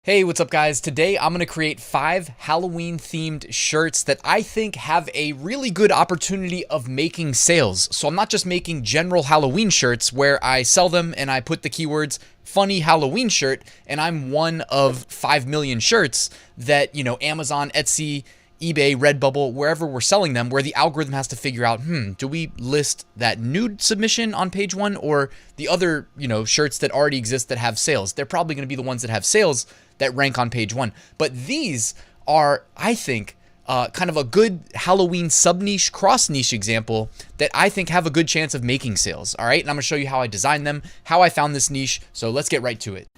Hey, what's up guys? Today I'm going to create 5 Halloween themed shirts that I think have a really good opportunity of making sales. So I'm not just making general Halloween shirts where I sell them and I put the keywords funny Halloween shirt and I'm one of 5 million shirts that, Amazon, Etsy, eBay, Redbubble, wherever we're selling them, where the algorithm has to figure out, do we list that nude submission on page 1 or the other, shirts that already exist that have sales? They're probably going to be the ones that have sales that rank on page 1. But these are, I think, kind of a good Halloween sub-niche, cross-niche example that I think have a good chance of making sales. All right, and I'm going to show you how I designed them, how I found this niche. So let's get right to it.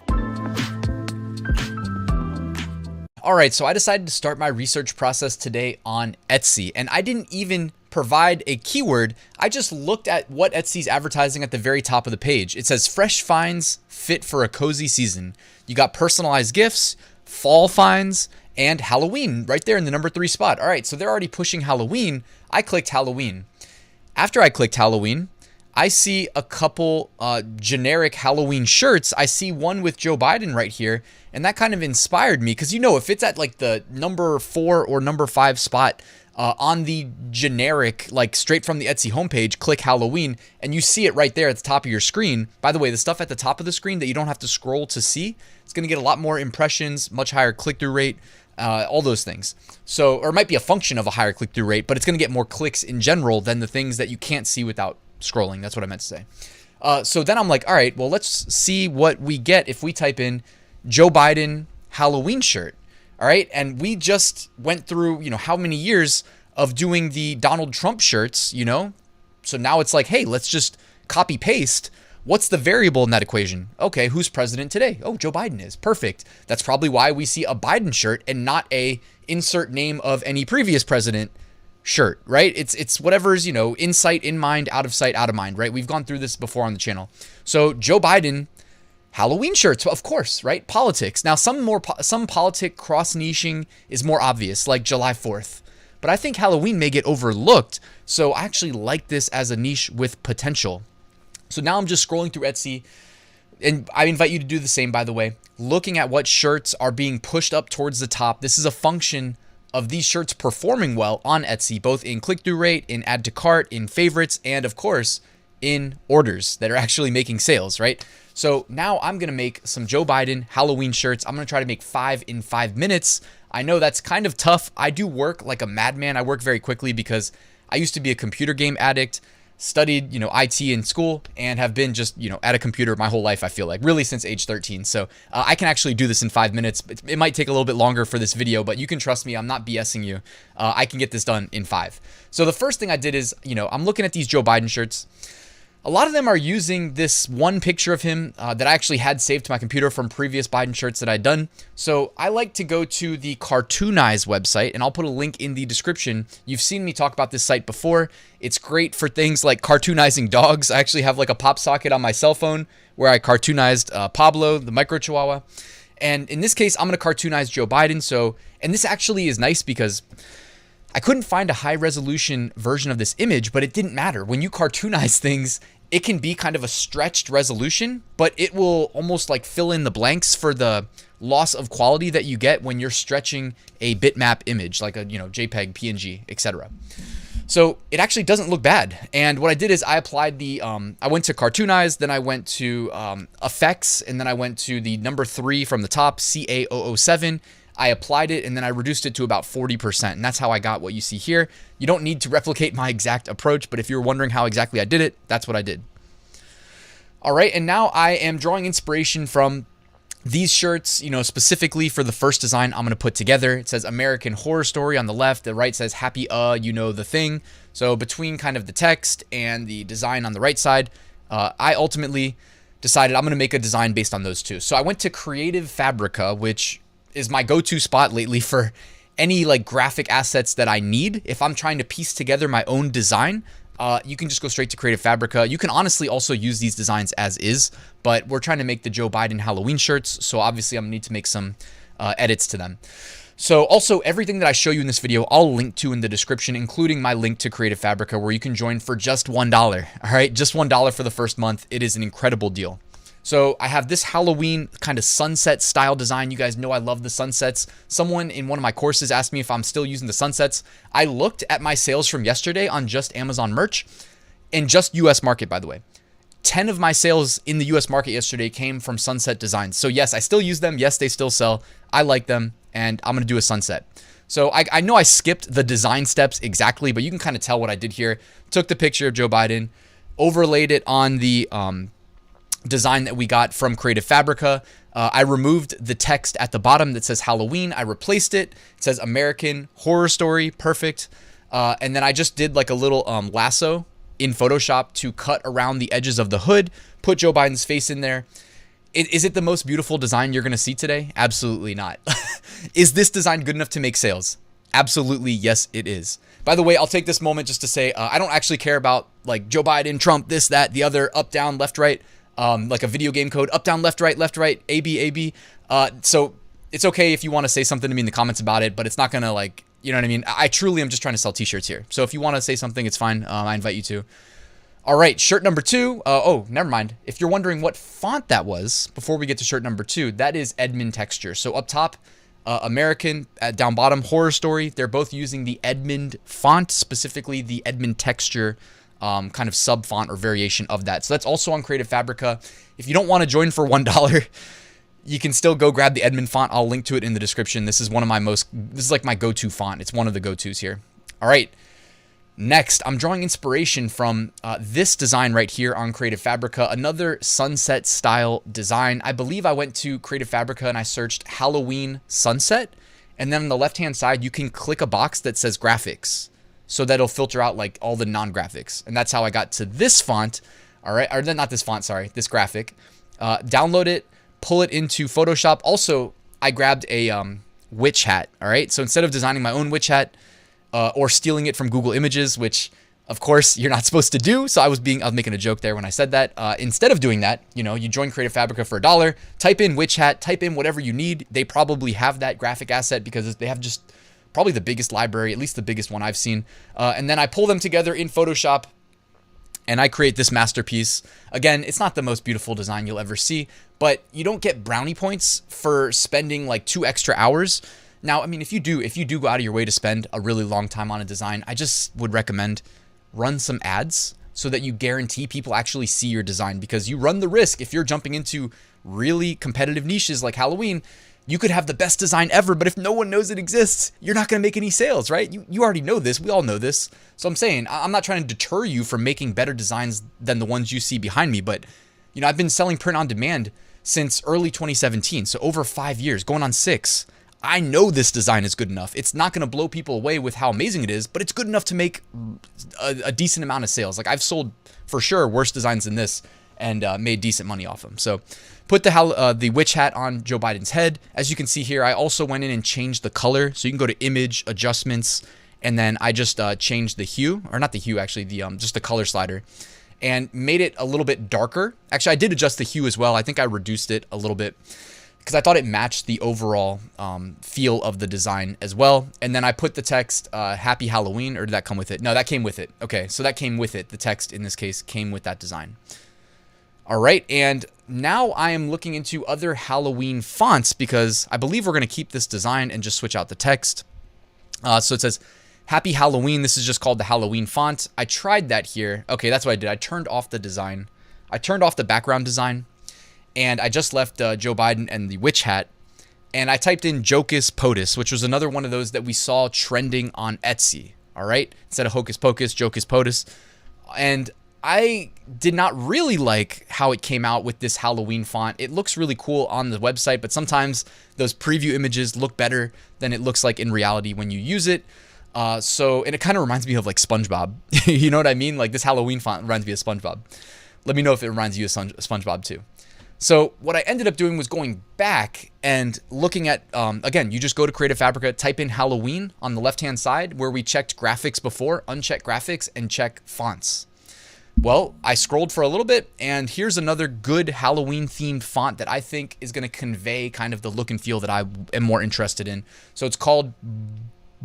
All right, so I decided to start my research process today on Etsy, and I didn't even provide a keyword. I just looked at what Etsy's advertising at the very top of the page. It says fresh finds fit for a cozy season. You got personalized gifts, fall finds, and Halloween right there in the number 3 spot. All right, so they're already pushing Halloween. I clicked Halloween. After I clicked Halloween, I see a couple generic Halloween shirts. I see one with Joe Biden right here, and that kind of inspired me because, if it's at like the number 4 or number 5 spot on the generic, like straight from the Etsy homepage, click Halloween, and you see it right there at the top of your screen. By the way, the stuff at the top of the screen that you don't have to scroll to see, it's going to get a lot more impressions, much higher click-through rate, all those things. So, or it might be a function of a higher click-through rate, but it's going to get more clicks in general than the things that you can't see without scrolling. That's what I meant to say. So then I'm like, all right, well, let's see what we get if we type in Joe Biden Halloween shirt. All right. And we just went through, how many years of doing the Donald Trump shirts, So now it's like, hey, let's just copy paste. What's the variable in that equation? Okay, who's president today? Oh, Joe Biden is. Perfect. That's probably why we see a Biden shirt and not a insert name of any previous president shirt, right? It's whatever's, in sight, in mind, out of sight, out of mind, right? We've gone through this before on the channel. So Joe Biden Halloween shirts, of course, right? Politics. Now, some politic cross-niching is more obvious, like July 4th. But I think Halloween may get overlooked, so I actually like this as a niche with potential. So now I'm just scrolling through Etsy, and I invite you to do the same, by the way, looking at what shirts are being pushed up towards the top. This is a function of these shirts performing well on Etsy, both in click-through rate, in add to cart, in favorites, and of course, in orders that are actually making sales, right? So now I'm going to make some Joe Biden Halloween shirts. I'm going to try to make 5 in 5 minutes. I know that's kind of tough. I do work like a madman. I work very quickly because I used to be a computer game addict, studied, IT in school, and have been just, at a computer my whole life, I feel like, really since age 13. So I can actually do this in 5 minutes. It might take a little bit longer for this video, but you can trust me. I'm not BSing you. I can get this done in 5. So the first thing I did is, I'm looking at these Joe Biden shirts. A lot of them are using this one picture of him that I actually had saved to my computer from previous Biden shirts that I'd done. So I like to go to the Cartoonize website, and I'll put a link in the description. You've seen me talk about this site before. It's great for things like cartoonizing dogs. I actually have like a pop socket on my cell phone where I cartoonized Pablo, the micro chihuahua. And in this case, I'm going to cartoonize Joe Biden. So, and this actually is nice because I couldn't find a high resolution version of this image, but it didn't matter. When you cartoonize things, it can be kind of a stretched resolution, but it will almost like fill in the blanks for the loss of quality that you get when you're stretching a bitmap image, like a, JPEG, PNG, etc. So it actually doesn't look bad. And what I did is I applied the, I went to Cartoonize, then I went to Effects, and then I went to the number 3 from the top, CA007. I applied it and then I reduced it to about 40%. And that's how I got what you see here. You don't need to replicate my exact approach, but if you're wondering how exactly I did it, that's what I did. All right. And now I am drawing inspiration from these shirts, specifically for the first design I'm going to put together. It says American Horror Story on the left. The right says happy, the thing. So between kind of the text and the design on the right side, I ultimately decided I'm going to make a design based on those two. So I went to Creative Fabrica, which is my go-to spot lately for any like graphic assets that I need. If I'm trying to piece together my own design, you can just go straight to Creative Fabrica. You can honestly also use these designs as is, but we're trying to make the Joe Biden Halloween shirts. So obviously I'm gonna need to make some edits to them. So also everything that I show you in this video, I'll link to in the description, including my link to Creative Fabrica where you can join for just $1. All right, just $1 for the first month. It is an incredible deal. So I have this Halloween kind of sunset style design. You guys know I love the sunsets. Someone in one of my courses asked me if I'm still using the sunsets. I looked at my sales from yesterday on just Amazon merch and just US market, by the way. 10 of my sales in the US market yesterday came from sunset designs. So yes, I still use them. Yes, they still sell. I like them, and I'm going to do a sunset. So I know I skipped the design steps exactly, but you can kind of tell what I did here. Took the picture of Joe Biden, overlaid it on the design that we got from Creative Fabrica. I removed the text at the bottom that says Halloween. I replaced it. It says American Horror Story. Perfect. And then I just did like a little lasso in Photoshop to cut around the edges of the hood, put Joe Biden's face in there. Is it the most beautiful design you're going to see today? Absolutely not. Is this design good enough to make sales? Absolutely, yes, it is. By the way, I'll take this moment just to say I don't actually care about like Joe Biden, Trump, this, that, the other, up, down, left, right, like a video game code, up, down, left, right, A, B, A, B. So it's okay if you want to say something to me in the comments about it, but it's not going to like, you know what I mean? I truly am just trying to sell t-shirts here. So if you want to say something, it's fine. I invite you to. All right, shirt number 2. Oh, never mind. If you're wondering what font that was, before we get to shirt number 2, that is Edmund Texture. So up top, American, down bottom, Horror Story. They're both using the Edmund font, specifically the Edmund Texture kind of sub font or variation of that. So that's also on Creative Fabrica. If you don't want to join for $1, you can still go grab the Edmund font. I'll link to it in the description. This is one of my this is like my go-to font. It's one of the go-tos here. All right. Next, I'm drawing inspiration from this design right here on Creative Fabrica, another sunset style design. I believe I went to Creative Fabrica and I searched Halloween sunset. And then on the left-hand side, you can click a box that says graphics. So that'll filter out like all the non-graphics. And that's how I got to this font. All right. Or not this font, sorry, this graphic. Download it, pull it into Photoshop. Also, I grabbed a witch hat. All right. So instead of designing my own witch hat, or stealing it from Google Images, which of course you're not supposed to do. So I was making a joke there when I said that. Instead of doing that, you know, you join Creative Fabrica for $1, type in witch hat, type in whatever you need. They probably have that graphic asset because they have just probably the biggest library, at least the biggest one I've seen. And then I pull them together in Photoshop and I create this masterpiece. Again, it's not the most beautiful design you'll ever see, but you don't get brownie points for spending like 2 extra hours. Now, I mean, if you do go out of your way to spend a really long time on a design, I just would recommend run some ads so that you guarantee people actually see your design, because you run the risk if you're jumping into really competitive niches like Halloween, you could have the best design ever, but if no one knows it exists, you're not going to make any sales, right? You already know this. We all know this. So I'm saying, I'm not trying to deter you from making better designs than the ones you see behind me, but you know, I've been selling print on demand since early 2017, so over 5 years, going on 6. I know this design is good enough. It's not going to blow people away with how amazing it is, but it's good enough to make a decent amount of sales. Like I've sold for sure worse designs than this and made decent money off them. So put the witch hat on Joe Biden's head. As you can see here, I also went in and changed the color. So you can go to image adjustments, and then I just changed the hue, or not the hue actually, the just the color slider, and made it a little bit darker. Actually, I did adjust the hue as well. I think I reduced it a little bit because I thought it matched the overall feel of the design as well. And then I put the text, Happy Halloween, or did that come with it? No, that came with it. Okay, so that came with it. The text in this case came with that design. All right, and now I am looking into other Halloween fonts because I believe we're gonna keep this design and just switch out the text. So it says, Happy Halloween. This is just called the Halloween font. I tried that here. Okay, that's what I did. I turned off the design. I turned off the background design. And I just left Joe Biden and the witch hat, and I typed in Jocus POTUS, which was another one of those that we saw trending on Etsy. All right, instead of Hocus Pocus, Jocus POTUS, and I did not really like how it came out with this Halloween font. It looks really cool on the website, but sometimes those preview images look better than it looks like in reality when you use it. And it kind of reminds me of like SpongeBob. You know what I mean? Like this Halloween font reminds me of SpongeBob. Let me know if it reminds you of SpongeBob too. So what I ended up doing was going back and looking at, again, you just go to Creative Fabrica, type in Halloween on the left-hand side where we checked graphics before, uncheck graphics, and check fonts. Well, I scrolled for a little bit, and here's another good Halloween-themed font that I think is going to convey kind of the look and feel that I am more interested in. So it's called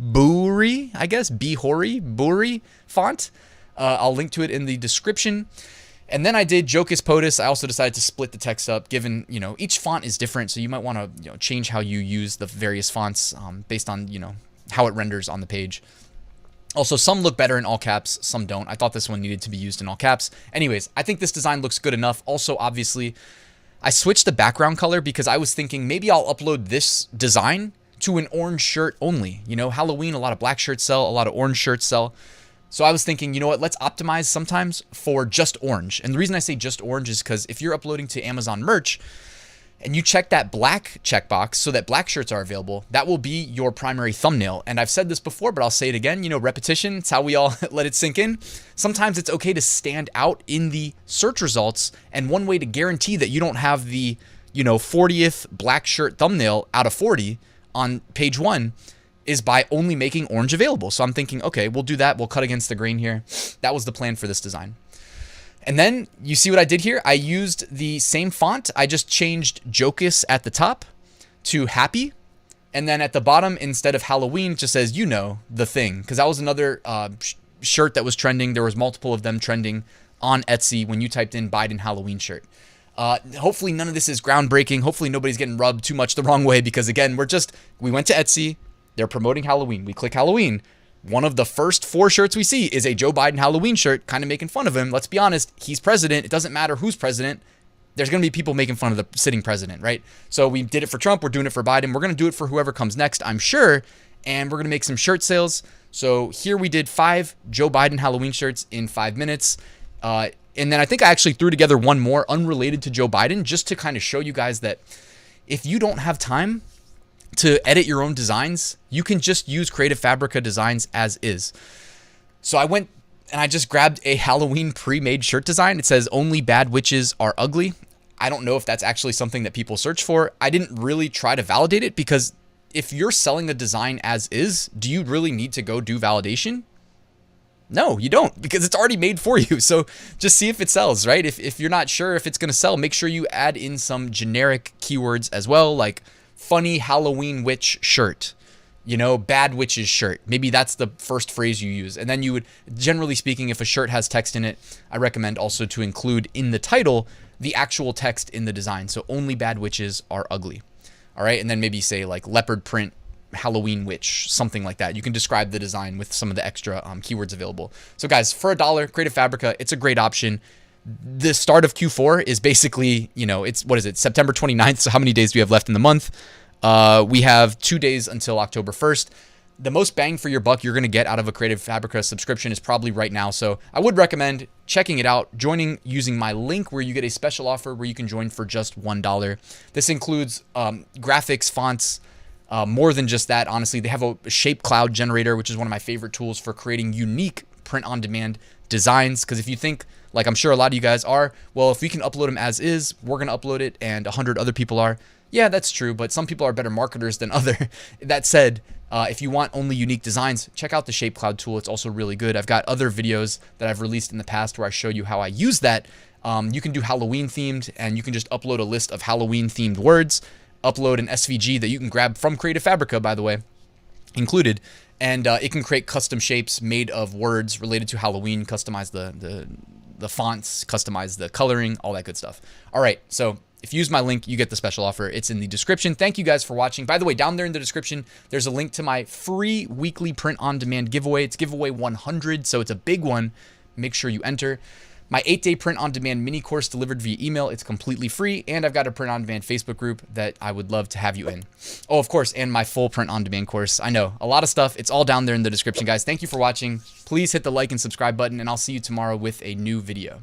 Buri, I guess, Buri font. I'll link to it in the description. And then I did Jocus POTUS. I also decided to split the text up, given, each font is different. So you might want to, change how you use the various fonts based on, how it renders on the page. Also, some look better in all caps, some don't. I thought this one needed to be used in all caps. Anyways, I think this design looks good enough. Also, obviously, I switched the background color because I was thinking maybe I'll upload this design to an orange shirt only. Halloween, a lot of black shirts sell, a lot of orange shirts sell. So I was thinking, you know what, let's optimize sometimes for just orange. And the reason I say just orange is because if you're uploading to Amazon merch and you check that black checkbox so that black shirts are available, that will be your primary thumbnail. And I've said this before, but I'll say it again, repetition, it's how we all let it sink in. Sometimes it's okay to stand out in the search results. And one way to guarantee that you don't have the, 40th black shirt thumbnail out of 40 on page 1 is by only making orange available. So I'm thinking, okay, we'll do that. We'll cut against the grain here. That was the plan for this design. And then you see what I did here? I used the same font. I just changed Jocus at the top to Happy. And then at the bottom, instead of Halloween, it just says, the thing. Because that was another shirt that was trending. There was multiple of them trending on Etsy when you typed in Biden Halloween shirt. Hopefully none of this is groundbreaking. Hopefully nobody's getting rubbed too much the wrong way because, again, we went to Etsy. They're promoting Halloween. We click Halloween. One of the first 4 shirts we see is a Joe Biden Halloween shirt, kind of making fun of him. Let's be honest. He's president. It doesn't matter who's president. There's going to be people making fun of the sitting president, right? So we did it for Trump. We're doing it for Biden. We're going to do it for whoever comes next, I'm sure. And we're going to make some shirt sales. So here we did 5 Joe Biden Halloween shirts in 5 minutes. And then I think I actually threw together one more unrelated to Joe Biden just to kind of show you guys that if you don't have time to edit your own designs, you can just use Creative Fabrica designs as is. So I went and I just grabbed a Halloween pre-made shirt design. It says only bad witches are ugly. I don't know if that's actually something that people search for. I didn't really try to validate it because if you're selling a design as is, do you really need to go do validation? No, you don't, because it's already made for you. So just see if it sells, right? If you're not sure if it's going to sell, make sure you add in some generic keywords as well, like funny Halloween witch shirt, bad witches shirt. Maybe that's the first phrase you use. And then you would, generally speaking, if a shirt has text in it, I recommend also to include in the title the actual text in the design. So only bad witches are ugly. All right. And then maybe say like leopard print Halloween witch, something like that. You can describe the design with some of the extra keywords available. So guys, for $1, Creative Fabrica, it's a great option. The start of Q4 is basically, it's September 29th. So how many days do we have left in the month? We have 2 days until October 1st. The most bang for your buck you're going to get out of a Creative Fabrica subscription is probably right now. So I would recommend checking it out, using my link where you get a special offer where you can join for just $1. This includes graphics, fonts, more than just that. Honestly, they have a shape cloud generator, which is one of my favorite tools for creating unique print-on-demand designs. Because if you think, like I'm sure a lot of you guys are, well, if we can upload them as is, we're going to upload it, and 100 other people are. Yeah, that's true, but some people are better marketers than other. That said, if you want only unique designs, check out the Shape Cloud tool. It's also really good. I've got other videos that I've released in the past where I show you how I use that. You can do Halloween themed, and you can just upload a list of Halloween themed words, upload an SVG that you can grab from Creative Fabrica, by the way, included, and it can create custom shapes made of words related to Halloween, customize the fonts, customize the coloring, all that good stuff. All right, so if you use my link, you get the special offer. It's in the description. Thank you guys for watching. By the way, down there in the description, there's a link to my free weekly print-on-demand giveaway. It's giveaway 100, so it's a big one. Make sure you enter. My 8-day print-on-demand mini course delivered via email. It's completely free, and I've got a print-on-demand Facebook group that I would love to have you in. Oh, of course, and my full print-on-demand course. I know, a lot of stuff. It's all down there in the description, guys. Thank you for watching. Please hit the like and subscribe button, and I'll see you tomorrow with a new video.